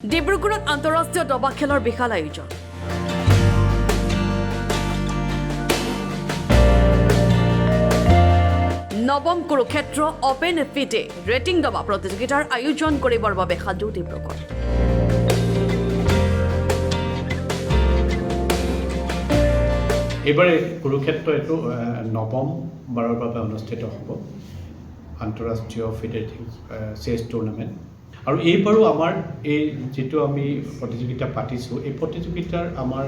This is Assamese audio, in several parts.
ডিব্ৰুগড়ত আন্তঃৰাষ্ট্ৰীয় দবা খেলৰ বিশাল আয়োজন নৱম কুৰুক্ষেত্ৰ অপেন ফিটে ৰেটিং দবা প্ৰতিযোগিতাৰ আয়োজন কৰিবৰ বাবে সাজু ডিব্ৰুগড় এবাৰে কুৰুক্ষেত্ৰ এটো নৱম বাৰৰ বাবে অনুষ্ঠিত হ'ব আন্তঃৰাষ্ট্ৰীয় ফিডে চেছ টুৰ্নামেণ্ট আৰু এইবাৰো আমাৰ এই যেটো আমি প্ৰতিযোগিতা পাতিছো এই প্ৰতিযোগিতাৰ আমাৰ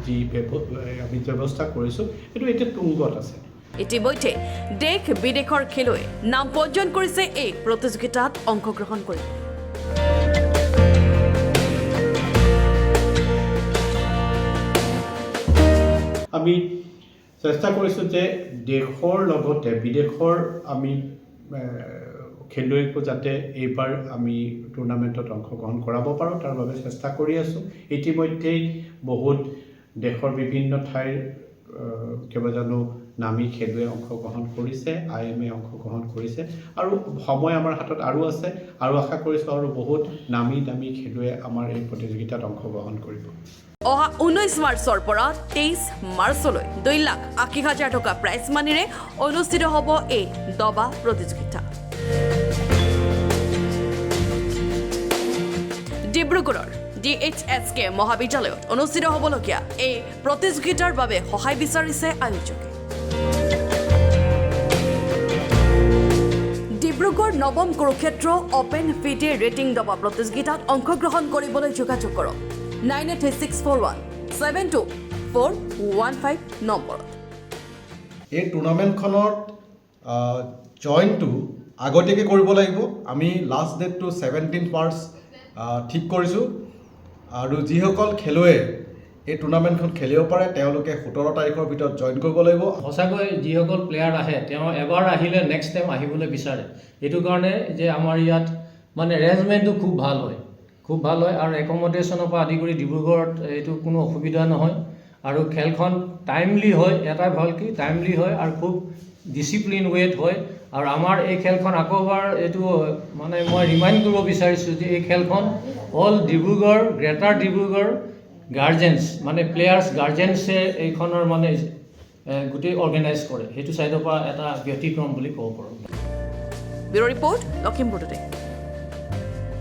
যি আমি ব্যৱস্থা কৰিছো এটো এটা তুংগত আছে ইতিমধ্যে দেশ বিদেশৰ খেলুৱৈ নাম পঞ্জীয়ন কৰিছে এই প্ৰতিযোগিতাত অংশগ্ৰহণ কৰিব আমি চেষ্টা কৰিছো যে দেশৰ লগতে বিদেশৰ আমি খেলুৱৈকো যাতে এইবাৰ আমি টুৰ্নামেণ্টত অংশগ্ৰহণ কৰাব পাৰোঁ তাৰ বাবে চেষ্টা কৰি আছোঁ ইতিমধ্যেই বহুত দেশৰ বিভিন্ন ঠাইৰ কেইবাজনো নামী খেলুৱৈ অংশগ্ৰহণ কৰিছে IMA অংশগ্ৰহণ কৰিছে আৰু সময় আমাৰ হাতত আৰু আছে আৰু আশা কৰিছোঁ আৰু বহুত নামী দামী খেলুৱৈ আমাৰ এই প্ৰতিযোগিতাত অংশগ্ৰহণ কৰিব অহা 19 মাৰ্চৰ পৰা 23 মাৰ্চলৈ 2,80,000 টকা প্ৰাইজ মানিৰে অনুষ্ঠিত হ'ব এই দবা প্ৰতিযোগিতা ডিব্ৰুগড়ৰ DHSK মহাবিদ্যালয়ত অনুষ্ঠিত হ'বলগীয়া এই প্ৰতিযোগিতাৰ বাবে সহায় বিচাৰিছে আয়োজকে ডিব্ৰুগড় নৱম কুৰুক্ষেত্ৰ অপেন ফিডে ৰেটিং দবা প্ৰতিযোগিতাত অংশগ্ৰহণ কৰিবলৈ যোগাযোগ কৰক 9836412415 নম্বৰত এই টুৰ্নামেণ্টখনত জইনটো আগতীয়াকৈ কৰিব লাগিব আমি লাষ্ট ডেটটো 17 মাৰ্চ ঠিক কৰিছোঁ আৰু যিসকল খেলুৱৈ এই টুৰ্নামেণ্টখন খেলিব পাৰে তেওঁলোকে 17 তাৰিখৰ ভিতৰত জইন কৰিব লাগিব সঁচাকৈ যিসকল প্লেয়াৰ আহে তেওঁ এবাৰ আহিলে নেক্সট টাইম আহিবলৈ বিচাৰে এইটো কাৰণে যে আমাৰ ইয়াত মানে এৰেঞ্জমেণ্টটো খুব ভাল হয় আৰু একমডেশ্যনৰ পৰা আদি কৰি ডিব্ৰুগড়ত এইটো কোনো অসুবিধা নহয় আৰু খেলখন টাইমলি হয় এটাই ভাল কি টাইমলি হয় আৰু খুব ডিচিপ্লিন ৱেত হয় আৰু আমাৰ এই খেলখন আকৌবাৰ এইটো মানে মই ৰিমাইণ্ড কৰিব বিচাৰিছোঁ যে এই খেলখন অল ডিব্ৰুগড় গ্ৰেটাৰ ডিব্ৰুগড় গাৰ্জেন্স মানে প্লেয়াৰ্ছ গাৰ্জেন্সে এইখনৰ মানে গোটেই অৰ্গেনাইজ কৰে সেইটো চাইডৰ পৰা এটা ব্যতিক্ৰম বুলি ক'ব পাৰোঁ ব্যুৰ ৰিপৰ্ট লখিমপুৰ টুডে